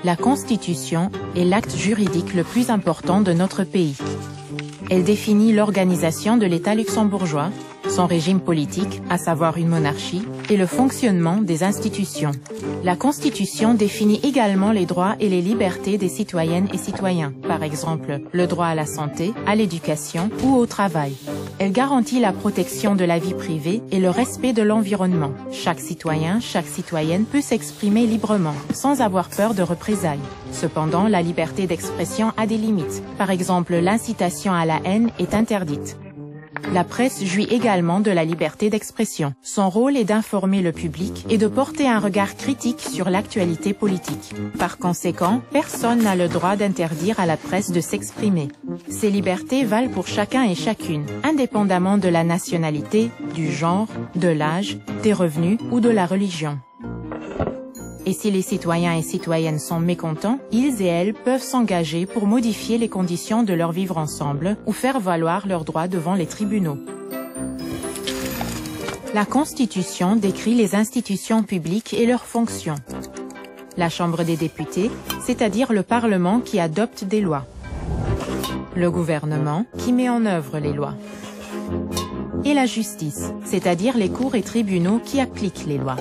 La Constitution est l'acte juridique le plus important de notre pays. Elle définit l'organisation de l'État luxembourgeois, son régime politique, à savoir une monarchie, et le fonctionnement des institutions. La Constitution définit également les droits et les libertés des citoyennes et citoyens, par exemple le droit à la santé, à l'éducation ou au travail. Elle garantit la protection de la vie privée et le respect de l'environnement. Chaque citoyen, chaque citoyenne peut s'exprimer librement, sans avoir peur de représailles. Cependant, la liberté d'expression a des limites. Par exemple, l'incitation à la haine est interdite. La presse jouit également de la liberté d'expression. Son rôle est d'informer le public et de porter un regard critique sur l'actualité politique. Par conséquent, personne n'a le droit d'interdire à la presse de s'exprimer. Ces libertés valent pour chacun et chacune, indépendamment de la nationalité, du genre, de l'âge, des revenus ou de la religion. Et si les citoyens et citoyennes sont mécontents, ils et elles peuvent s'engager pour modifier les conditions de leur vivre ensemble ou faire valoir leurs droits devant les tribunaux. La Constitution décrit les institutions publiques et leurs fonctions. La Chambre des députés, c'est-à-dire le Parlement qui adopte des lois. Le gouvernement qui met en œuvre les lois. Et la justice, c'est-à-dire les cours et tribunaux qui appliquent les lois.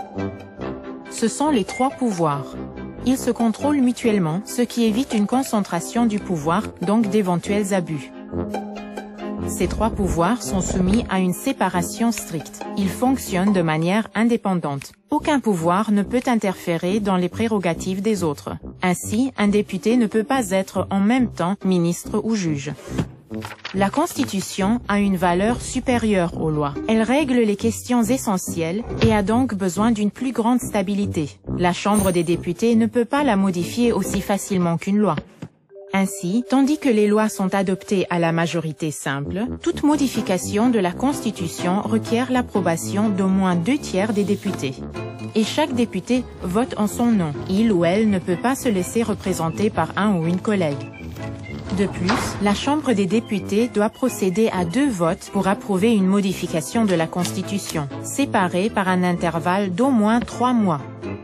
Ce sont les trois pouvoirs. Ils se contrôlent mutuellement, ce qui évite une concentration du pouvoir, donc d'éventuels abus. Ces trois pouvoirs sont soumis à une séparation stricte. Ils fonctionnent de manière indépendante. Aucun pouvoir ne peut interférer dans les prérogatives des autres. Ainsi, un député ne peut pas être en même temps ministre ou juge. La Constitution a une valeur supérieure aux lois. Elle règle les questions essentielles et a donc besoin d'une plus grande stabilité. La Chambre des députés ne peut pas la modifier aussi facilement qu'une loi. Ainsi, tandis que les lois sont adoptées à la majorité simple, toute modification de la Constitution requiert l'approbation d'au moins 2/3 des députés. Et chaque député vote en son nom. Il ou elle ne peut pas se laisser représenter par un ou une collègue. De plus, la Chambre des députés doit procéder à 2 votes pour approuver une modification de la Constitution, séparée par un intervalle d'au moins 3 mois.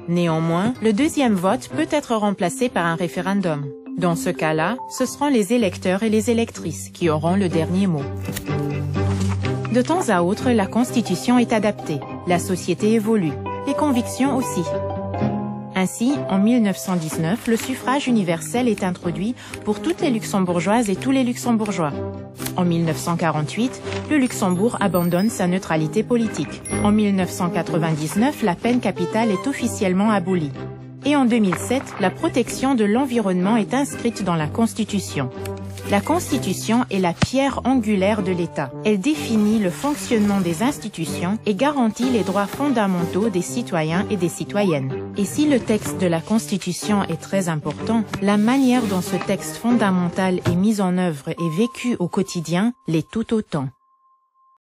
Néanmoins, le deuxième vote peut être remplacé par un référendum. Dans ce cas-là, ce seront les électeurs et les électrices qui auront le dernier mot. De temps à autre, la Constitution est adaptée. La société évolue. Les convictions aussi. Ainsi, en 1919, le suffrage universel est introduit pour toutes les luxembourgeoises et tous les luxembourgeois. En 1948, le Luxembourg abandonne sa neutralité politique. En 1999, la peine capitale est officiellement abolie. Et en 2007, la protection de l'environnement est inscrite dans la Constitution. La Constitution est la pierre angulaire de l'État. Elle définit le fonctionnement des institutions et garantit les droits fondamentaux des citoyens et des citoyennes. Et si le texte de la Constitution est très important, la manière dont ce texte fondamental est mis en œuvre et vécu au quotidien l'est tout autant.